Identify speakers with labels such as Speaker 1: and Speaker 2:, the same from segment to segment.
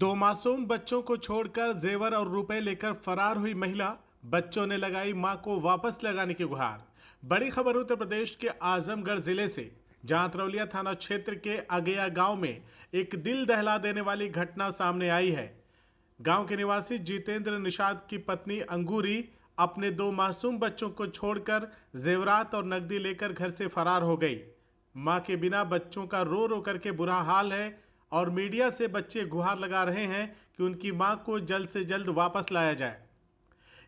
Speaker 1: दो मासूम बच्चों को छोड़कर जेवर और रुपए लेकर फरार हुई महिला। बच्चों ने लगाई मां को वापस लगाने की गुहार। बड़ी खबर उत्तर प्रदेश के आजमगढ़ जिले से, जहां तरौलिया थाना क्षेत्र के अगेया गांव में एक दिल दहला देने वाली घटना सामने आई है। गांव के निवासी जितेंद्र निषाद की पत्नी अंगूरी अपने दो मासूम बच्चों को छोड़कर जेवरात और नकदी लेकर घर से फरार हो गई। मां के बिना बच्चों का रो रो करके बुरा हाल है और मीडिया से बच्चे गुहार लगा रहे हैं कि उनकी मां को जल्द से जल्द वापस लाया जाए।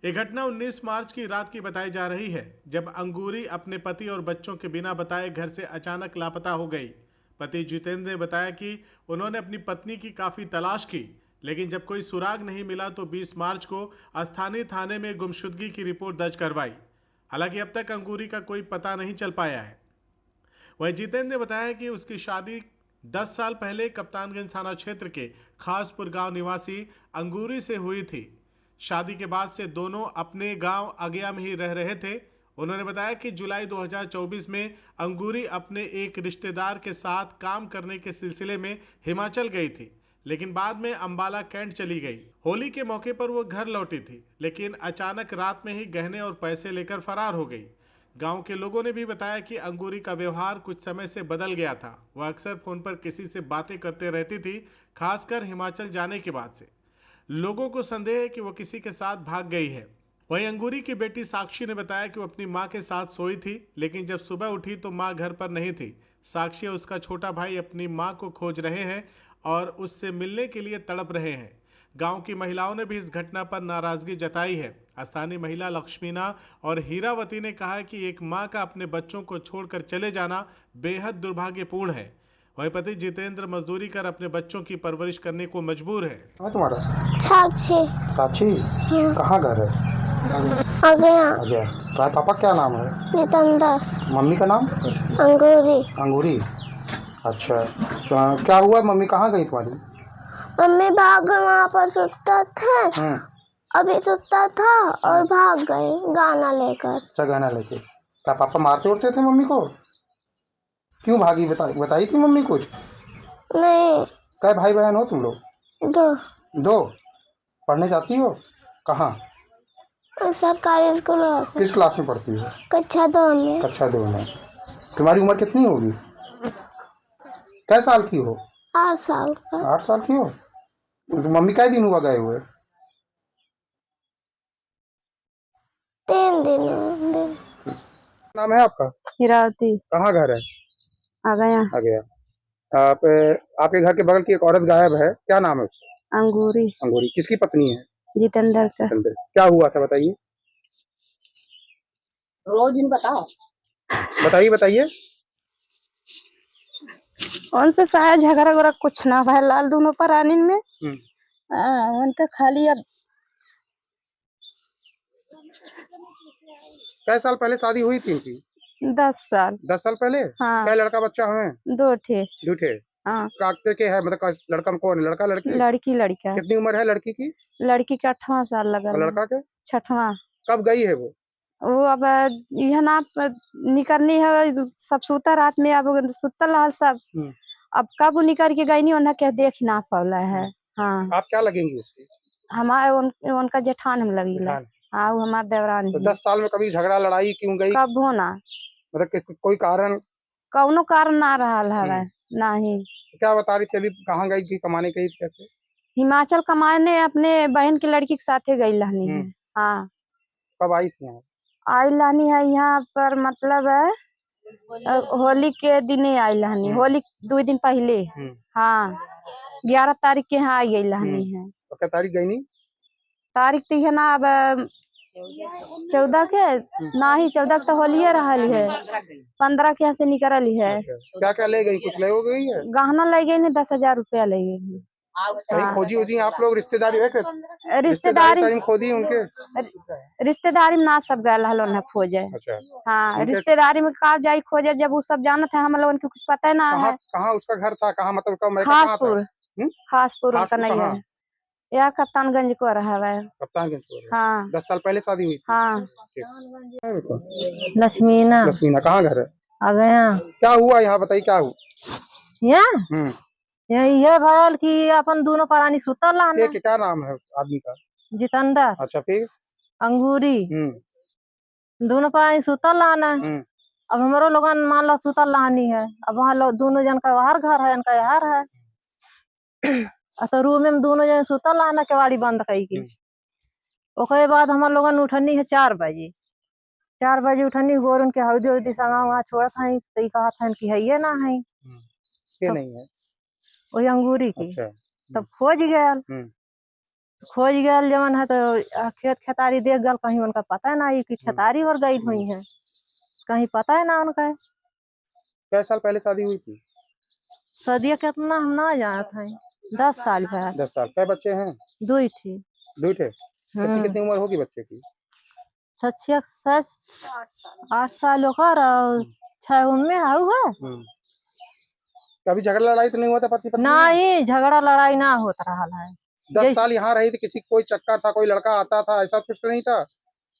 Speaker 1: यह घटना 19 मार्च की रात की बताई जा रही है, जब अंगूरी अपने पति और बच्चों के बिना बताए घर से अचानक लापता हो गई। पति जितेंद्र ने बताया कि उन्होंने अपनी पत्नी की काफी तलाश की, लेकिन जब कोई सुराग नहीं मिला तो 20 मार्च को स्थानीय थाने में गुमशुदगी की रिपोर्ट दर्ज करवाई। हालांकि अब तक अंगूरी का कोई पता नहीं चल पाया है। वहीं जितेंद्र ने बताया कि उसकी शादी 10 साल पहले कप्तानगंज थाना क्षेत्र के खासपुर गांव निवासी अंगूरी से हुई थी। शादी के बाद से दोनों अपने गांव अगेया में ही रह रहे थे। उन्होंने बताया कि जुलाई 2024 में अंगूरी अपने एक रिश्तेदार के साथ काम करने के सिलसिले में हिमाचल गई थी, लेकिन बाद में अंबाला कैंट चली गई। होली के मौके पर वो घर लौटी थी, लेकिन अचानक रात में ही गहने और पैसे लेकर फरार हो गई। गांव के लोगों ने भी बताया कि अंगूरी का व्यवहार कुछ समय से बदल गया था। वह अक्सर फोन पर किसी से बातें करते रहती थी, खासकर हिमाचल जाने के बाद से। लोगों को संदेह है कि वो किसी के साथ भाग गई है। वहीं अंगूरी की बेटी साक्षी ने बताया कि वो अपनी मां के साथ सोई थी, लेकिन जब सुबह उठी तो मां घर पर नहीं थी। साक्षी और उसका छोटा भाई अपनी मां को खोज रहे हैं और उससे मिलने के लिए तड़प रहे हैं। गांव की महिलाओं ने भी इस घटना पर नाराजगी जताई है। स्थानीय महिला लक्ष्मीना और हीरावती ने कहा कि एक मां का अपने बच्चों को छोड़कर चले जाना बेहद दुर्भाग्यपूर्ण है। वहीं पति जितेंद्र मजदूरी कर अपने बच्चों की परवरिश करने को मजबूर है।
Speaker 2: तुम्हारा
Speaker 3: साक्षी।
Speaker 2: साक्षी, कहाँ घर है?
Speaker 3: आ गया।
Speaker 2: तुम्हारे पापा क्या नाम है?
Speaker 3: जितेंद्र।
Speaker 2: मम्मी का नाम?
Speaker 3: अंगूरी।
Speaker 2: अंगूरी। अच्छा, तो क्या हुआ? मम्मी कहाँ गई तुम्हारी?
Speaker 3: मम्मी भाग गए, वहाँ पर सुता था। अभी सुता था और भाग गए गाना लेकर।
Speaker 2: अच्छा, गाना लेके। क्या पापा मारते उड़ते थे मम्मी को? क्यों भागी? बताई थी मम्मी कुछ?
Speaker 3: नहीं।
Speaker 2: क्या भाई बहन हो तुम लोग? दो। पढ़ने जाती हो? कहाँ?
Speaker 3: सरकारी स्कूल।
Speaker 2: किस क्लास में पढ़ती हो?
Speaker 3: कक्षा 2 में।
Speaker 2: कक्षा 2 में। तुम्हारी उम्र कितनी होगी? कै साल की हो?
Speaker 3: 8 साल का।
Speaker 2: 8 साल की हो? तो मम्मी कै दिन हुआ गए हुए?
Speaker 3: 3 दिन।
Speaker 2: नाम है आपका?
Speaker 4: हीरावती।
Speaker 2: कहाँ घर है?
Speaker 4: आ गया।
Speaker 2: आ गया। आपके घर के बगल की एक औरत गायब है, क्या नाम है उसका?
Speaker 4: अंगूरी।
Speaker 2: अंगूरी। किसकी पत्नी है?
Speaker 4: जितेंद्र का।
Speaker 2: जितेंद्र। क्या हुआ था बताइए?
Speaker 4: रोज इन बताओ।
Speaker 2: बताइए।
Speaker 4: उनसे शायद झगड़ा वगड़ा कुछ ना भाई लाल दोनों पर आनिन में। उनका खाली अब
Speaker 2: कै साल पहले शादी हुई थी इनकी?
Speaker 4: 10 साल।
Speaker 2: 10 साल पहले?
Speaker 4: हाँ।
Speaker 2: क्या लड़का बच्चा है?
Speaker 4: 2 थे।
Speaker 2: 2 थे।
Speaker 4: हाँ।
Speaker 2: काटते के है मतलब लड़का में कौन? लड़का लड़की?
Speaker 4: लड़का।
Speaker 2: कितनी उम्र है लड़की की?
Speaker 4: लड़की का 8वां साल लगा।
Speaker 2: और लड़का के?
Speaker 4: 6वां।
Speaker 2: कब गई है वो?
Speaker 4: अब यह ना निकलनी है, सब सूता रात में, अब सुतल हाल सब। अब कब वो निकल के गई नहीं, उन्हें क्या देख ना पाला है। हाँ।
Speaker 2: आप क्या लगेंगी उसकी?
Speaker 4: हमारे उनका जेठान हम लगी। हाँ, वो हमारे देवरान।
Speaker 2: तो 10 साल में कभी झगड़ा लड़ाई क्यों गई?
Speaker 4: कब होना?
Speaker 2: मतलब कोई कारण?
Speaker 4: कौनो कारण ना रहा है। नहीं।
Speaker 2: क्या बता रही थी अभी? कहाँ गई थी कमाने? गई थी कैसे?
Speaker 4: हिमाचल कमाने अपने बहन की लड़की के साथ गई लहनी है। हाँ।
Speaker 2: कब आई थी यहाँ?
Speaker 4: आई लहनी है यहाँ पर, मतलब है होली के दिन ही आई लहनी। होली 2 दिन पहले। हाँ, 11 तारीख के यहाँ आई गई लहनी है।
Speaker 2: तो क्या तारीख गई नहीं?
Speaker 4: तारीख तो है ना, अब 14 के ना ही 14 तो होलिये रहल है। 15 के यहाँ से निकल है।
Speaker 2: क्या क्या ले गई? कुछ ले हो गई है?
Speaker 4: गहना ले गई ने 10,000 रुपया ले गई।
Speaker 2: कहीं खोजी उजी आप लोग? रिश्तेदारी है?
Speaker 4: रिश्तेदारी
Speaker 2: खोदी उनके?
Speaker 4: रिश्तेदारी में ना सब गए हलो न खोजे।
Speaker 2: अच्छा।
Speaker 4: हाँ, रिश्तेदारी में कहा जाई खोजे, जब वो सब जानत है, हम लोगन को कुछ पता ना है।
Speaker 2: कहाँ उसका घर था? कहाँ मतलब?
Speaker 4: खासपुर उनका नहीं है। यह कप्तानगंज को रहा है।
Speaker 2: कप्तानगंज को?
Speaker 4: हाँ।
Speaker 2: 10 साल पहले शादी हुई थी?
Speaker 4: हाँ।
Speaker 2: लक्ष्मीना। कहाँ घर है?
Speaker 4: आ गया।
Speaker 2: क्या हुआ यहाँ बताइए? क्या हुआ?
Speaker 4: यहाँ
Speaker 5: यही है भयल कि अपन दोनों प्राणी सुतल रहना।
Speaker 2: ये क्या नाम है आदमी का?
Speaker 5: जितेंद्र।
Speaker 2: अच्छा, फिर?
Speaker 5: अंगूरी। दोनों प्राणी सुतल रहना। अब हमारो लोगन मान लो सुतल रहनी है। अब वहाँ लोग दोनों जन का हर घर है, इनका यार है। तो रूम में दोनों जन सुतल रहना, केवाड़ी बंद कई की। ओकरे बाद हमार लोगन उठनी है 4 बजे। 4 बजे उठनी गोर उनके हौदी हौदी संगा वहाँ छोड़त हैं। तो ई कहत हैं कि है ना है
Speaker 2: ये नहीं है
Speaker 5: वही अंगूरी की।
Speaker 2: अच्छा।
Speaker 5: तब खोज गयल जवन है तो खेत खेतारी देख गल, कहीं उनका पता है ना कि खेतारी और गई हुई है, कहीं पता है ना उनका।
Speaker 2: कै साल पहले शादी हुई थी?
Speaker 5: सदिया कितना हम ना जानत हैं। 10 साल है।
Speaker 2: 10 साल। कै बच्चे हैं?
Speaker 5: 2 थी।
Speaker 2: 2 थे। कितनी उम्र होगी बच्चे की?
Speaker 5: 8 साल होकर और 6 उनमें है।
Speaker 2: कभी झगड़ा लड़ाई तो नहीं हुआ था पति पत्नी में?
Speaker 5: नहीं, झगड़ा लड़ाई ना होता रहा है।
Speaker 2: 10 साल यहाँ रही थी, किसी कोई चक्कर था, कोई लड़का आता था, ऐसा कुछ तो नहीं था?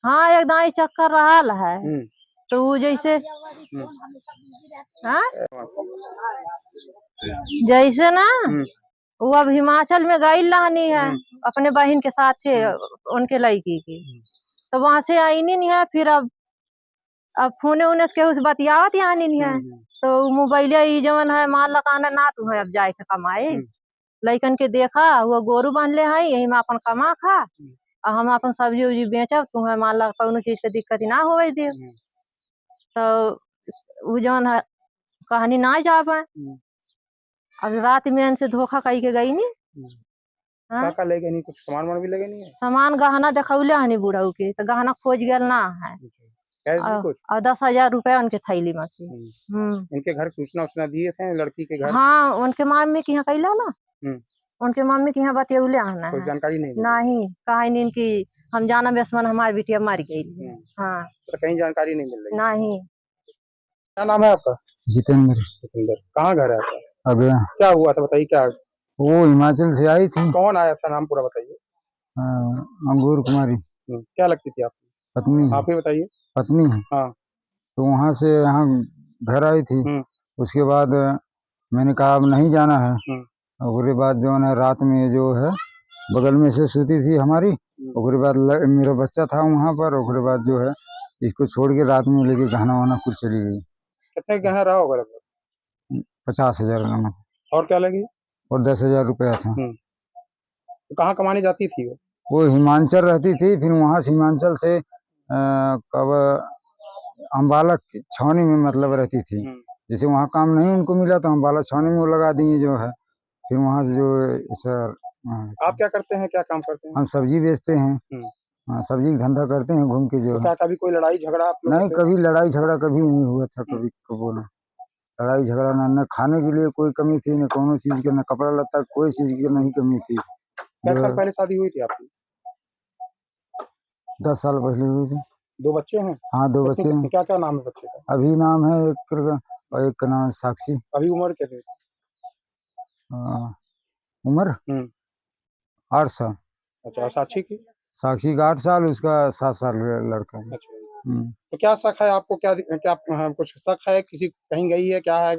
Speaker 5: हाँ, एक दाई चक्कर रहा है। तो वो जैसे हाँ जैसे ना वो अब हिमाचल में गई रहनी है अपने बहन के साथ उनके लड़की की। तो वहां से आई नहीं है। फिर अब फोने उन्हें के उस बतियावत यहाँ नहीं है। तो मोबाइल जवन है मान लगाना ना तू है अब जाए के कमाए। लड़कन के देखा वो गोरू बांधले है, यही में अपन कमा खा और हम अपन सब्जी उब्जी बेचब, तुम्हें मान ला कौनो चीज के दिक्कत ना होवे दे। तो वो जवन है कहानी ना जावे। अब रात में इनसे धोखा कही के गई नहीं।
Speaker 2: का लेगे नहीं, कुछ सामान वामान भी लेगे नहीं है? सामान
Speaker 5: गहना देखौले हनी बुढ़ऊ के, तो गहना खोज गल ना है। और 10,000 रुपया उनके थैली में से।
Speaker 2: इनके घर सूचना दिए थे लड़की के घर?
Speaker 5: हाँ, उनके मम्मी के यहाँ कैला ना। उनके मम्मी के यहाँ बतियौले आना है।
Speaker 2: जानकारी
Speaker 5: नहीं कहा नहीं कि हम जाना बेसमन हमारी बिटिया मर गई। हाँ,
Speaker 2: तो कहीं जानकारी नहीं मिल रही?
Speaker 5: नहीं।
Speaker 2: क्या नाम है आपका?
Speaker 6: जितेंद्र।
Speaker 2: कहाँ घर है आपका?
Speaker 6: अगला।
Speaker 2: क्या हुआ था बताइए। क्या
Speaker 6: वो हिमाचल से आई थी।
Speaker 2: कौन आया था, नाम पूरा बताइए।
Speaker 6: अंगूर कुमारी।
Speaker 2: क्या लगती थी आपकी?
Speaker 6: पत्नी।
Speaker 2: आप ही बताइए।
Speaker 6: पत्नी है।
Speaker 2: हाँ।
Speaker 6: तो वहाँ से यहाँ घर आई थी। उसके बाद मैंने कहा अब नहीं जाना है। उसके बाद जो है रात में जो है बगल में से सूती थी हमारी। उसके बाद मेरा बच्चा था वहाँ पर। उसके बाद जो है इसको छोड़ के रात में लेके गहना वहना कुछ चली गई।
Speaker 2: कितने गहना रहा होगा लगभग?
Speaker 6: 50,000 नमक।
Speaker 2: और क्या लगी?
Speaker 6: और 10,000 रुपया था।
Speaker 2: तो कहाँ कमाने जाती थी
Speaker 6: वो हिमाचल रहती थी। फिर वहाँ से हिमाचल से कब अम्बाला छावनी में मतलब रहती थी। जैसे वहाँ काम नहीं उनको मिला तो अम्बाला छावनी में वो लगा दिए जो है। फिर वहाँ से जो सर।
Speaker 2: आप क्या करते हैं, क्या काम करते हैं?
Speaker 6: हम सब्जी बेचते हैं। सब्जी का धंधा करते हैं घूम के जो
Speaker 2: तो क्या कभी कोई लड़ाई झगड़ा?
Speaker 6: नहीं, कभी लड़ाई झगड़ा कभी नहीं हुआ था। कभी बोला लड़ाई झगड़ा ना खाने के लिए कोई कमी थी, न कोनो चीज के, न कपड़ा लत्ता कोई चीज की नहीं कमी थी।
Speaker 2: 10 साल पहले शादी हुई थी आपकी?
Speaker 6: 10 साल पहले हुई थी।
Speaker 2: 2 बच्चे हैं?
Speaker 6: हाँ, 2 बच्चे हैं।
Speaker 2: क्या क्या नाम है बच्चे का?
Speaker 6: अभी नाम है एक और एक का नाम है साक्षी।
Speaker 2: अभी उम्र क्या है?
Speaker 6: उम्र 8 साल।
Speaker 2: अच्छा, साक्षी की?
Speaker 6: साक्षी का 8 साल, उसका 7 साल लड़का है।
Speaker 2: अच्छा। तो क्या शक है आपको? क्या कुछ शक है, किसी कहीं गई है, क्या है?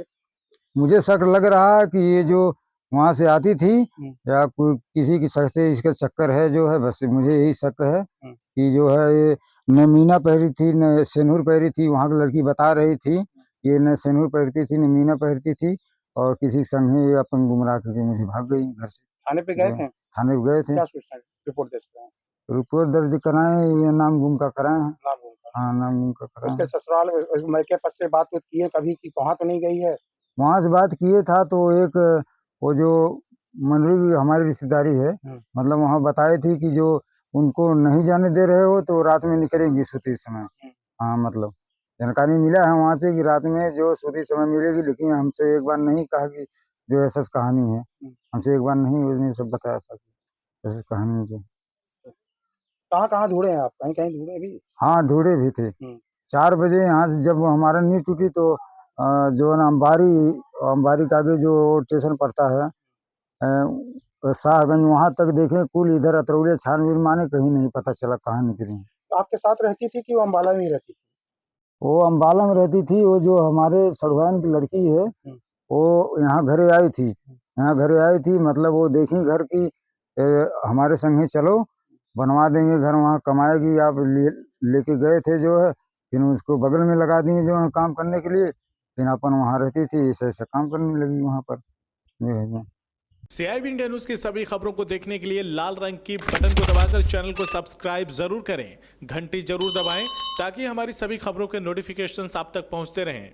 Speaker 6: मुझे शक लग रहा है कि ये जो वहाँ से आती थी या कोई किसी की शक से इसका चक्कर है जो है। बस मुझे यही शक है कि जो है ये न मीना पहरी थी न सेनूर पहरी थी। वहाँ की लड़की बता रही थी ये न सेनूर पहनती थी न मीना पहनती थी और किसी संग ही अपन गुमराह करके मुझे भाग गई घर से।
Speaker 2: थाने पे गए थे?
Speaker 6: थाने पे गए थे।
Speaker 2: क्या सूचना रिपोर्ट दे सकते हैं?
Speaker 6: रिपोर्ट दर्ज कराए, ये नाम गुम का कराए हैं।
Speaker 2: नाम गुम का?
Speaker 6: हाँ, नाम गुम का कराए।
Speaker 2: उसके ससुराल मैके पद से बात की है कभी कि वहाँ तो नहीं गई है?
Speaker 6: वहाँ से बात किए था तो एक वो जो मंडली हमारी रिश्तेदारी है मतलब वहाँ बताए थी कि जो उनको नहीं जाने दे रहे हो तो रात में निकलेंगी सूती समय। हाँ, मतलब जानकारी मिला है वहाँ से कि रात में जो सूती समय मिलेगी। लेकिन हमसे एक बार नहीं कहा कि जो ऐसा कहानी है, हमसे एक बार नहीं उसने सब बताया था कि ऐसी कहानी जो।
Speaker 2: कहाँ कहाँ ढूंढे हैं आप? कहीं कहीं ढूंढे भी?
Speaker 6: हाँ, ढूंढे भी थे। 4 बजे यहाँ से जब हमारा नींद टूटी तो जो है ना अंबारी का आगे जो स्टेशन पड़ता है शाहगंज, वहाँ तक देखे कुल इधर अतरौलिया छानबीन माने कहीं नहीं पता चला कहाँ निकली।
Speaker 2: तो आपके साथ रहती थी कि वो अम्बाला में ही रहती थी?
Speaker 6: वो अम्बाला में रहती थी। वो जो हमारे सड़वाइन की लड़की है वो यहाँ घरे आई थी। यहाँ घरे आई थी, मतलब वो देखी घर की, हमारे संग ही चलो बनवा देंगे घर, वहाँ कमाएगी, आप लेके गए थे जो है, फिर उसको बगल में लगा दिए जो है काम करने के लिए, फिर अपन वहाँ रहती थी, ऐसे ऐसे काम करने लगी वहाँ पर।
Speaker 1: CIB इंडिया न्यूज की सभी खबरों को देखने के लिए लाल रंग की बटन को दबाकर चैनल को सब्सक्राइब जरूर करें, घंटी जरूर दबाएं ताकि हमारी सभी खबरों के नोटिफिकेशंस आप तक पहुंचते रहें।